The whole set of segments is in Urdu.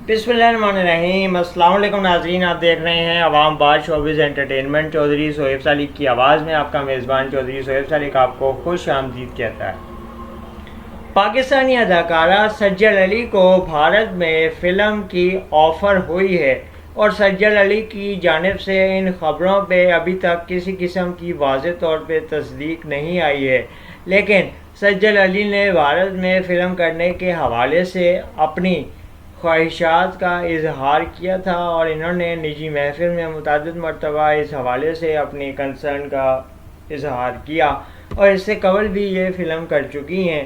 بسم اللہ الرحمن الرحیم۔ السلام علیکم ناظرین، آپ دیکھ رہے ہیں عوام بات شوبز انٹرٹینمنٹ۔ چودھری صہیب سالک کی آواز میں آپ کا میزبان چودھری صہیب سالک آپ کو خوش آمدید کہتا ہے۔ پاکستانی اداکارہ سجل علی کو بھارت میں فلم کی آفر ہوئی ہے اور سجل علی کی جانب سے ان خبروں پہ ابھی تک کسی قسم کی واضح طور پہ تصدیق نہیں آئی ہے، لیکن سجل علی نے بھارت میں فلم کرنے کے حوالے سے اپنی خواہشات کا اظہار کیا تھا اور انہوں نے نجی محفل میں متعدد مرتبہ اس حوالے سے اپنی کنسرن کا اظہار کیا اور اس سے قبل بھی یہ فلم کر چکی ہیں۔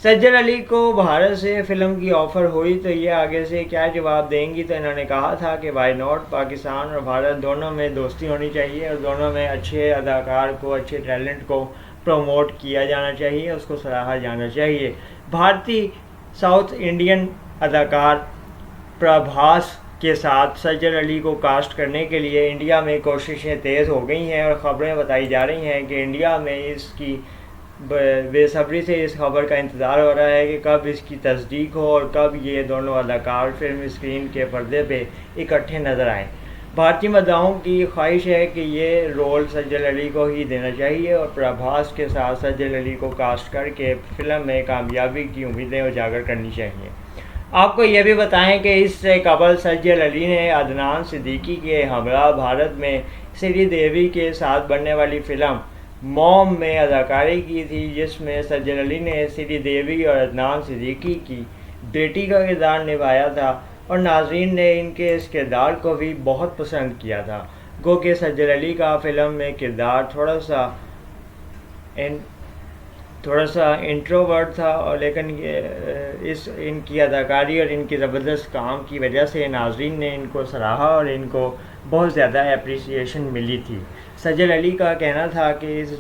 سجل علی کو بھارت سے فلم کی آفر ہوئی تو یہ آگے سے کیا جواب دیں گی، تو انہوں نے کہا تھا کہ وائی ناٹ، پاکستان اور بھارت دونوں میں دوستی ہونی چاہیے اور دونوں میں اچھے اداکار کو، اچھے ٹیلنٹ کو پروموٹ کیا جانا چاہیے، اس کو سراہا جانا چاہیے۔ بھارتی ساؤتھ انڈین اداکار پربھاس کے ساتھ سجل علی کو کاسٹ کرنے کے لیے انڈیا میں کوششیں تیز ہو گئی ہیں اور خبریں بتائی جا رہی ہیں کہ انڈیا میں اس کی بے صبری سے اس خبر کا انتظار ہو رہا ہے کہ کب اس کی تصدیق ہو اور کب یہ دونوں اداکار فلم اسکرین کے پردے پہ اکٹھے نظر آئیں۔ بھارتی مداحوں کی خواہش ہے کہ یہ رول سجل علی کو ہی دینا چاہیے اور پربھاس کے ساتھ سجل علی کو کاسٹ کر کے فلم میں کامیابی کی امیدیں اجاگر کرنی چاہیے۔ آپ کو یہ بھی بتائیں کہ اس سے قبل سجل علی نے عدنان صدیقی کے ہمراہ بھارت میں سری دیوی کے ساتھ بننے والی فلم موم میں اداکاری کی تھی، جس میں سجل علی نے سری دیوی اور عدنان صدیقی کی بیٹی کا کردار نبھایا تھا اور ناظرین نے ان کے اس کردار کو بھی بہت پسند کیا تھا۔ گو کہ سجل علی کا فلم میں کردار تھوڑا سا انٹروورٹ تھا، اور لیکن ان کی اداکاری اور ان کی زبردست کام کی وجہ سے ناظرین نے ان کو سراہا اور ان کو بہت زیادہ اپریسیشن ملی تھی۔ سجل علی کا کہنا تھا کہ اس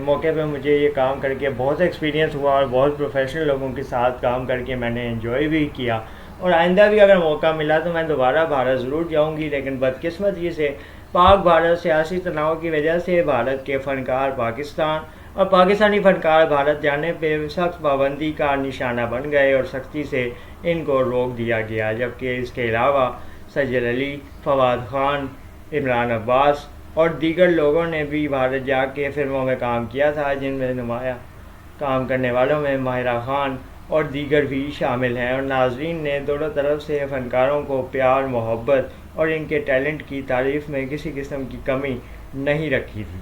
موقع پہ مجھے یہ کام کر کے بہت ایکسپیرینس ہوا اور بہت پروفیشنل لوگوں کے ساتھ کام کر کے میں نے انجوائے بھی کیا، اور آئندہ بھی اگر موقع ملا تو میں دوبارہ بھارت ضرور جاؤں گی، لیکن بدقسمتی سے پاک بھارت سیاسی تناؤ کی وجہ سے بھارت کے فنکار پاکستان اور پاکستانی فنکار بھارت جانے پہ سخت پابندی کا نشانہ بن گئے اور سختی سے ان کو روک دیا گیا، جبکہ اس کے علاوہ سجل علی، فواد خان، عمران عباس اور دیگر لوگوں نے بھی بھارت جا کے فلموں میں کام کیا تھا، جن میں نمایاں کام کرنے والوں میں ماہرہ خان اور دیگر بھی شامل ہیں، اور ناظرین نے دونوں طرف سے فنکاروں کو پیار، محبت اور ان کے ٹیلنٹ کی تعریف میں کسی قسم کی کمی نہیں رکھی تھی۔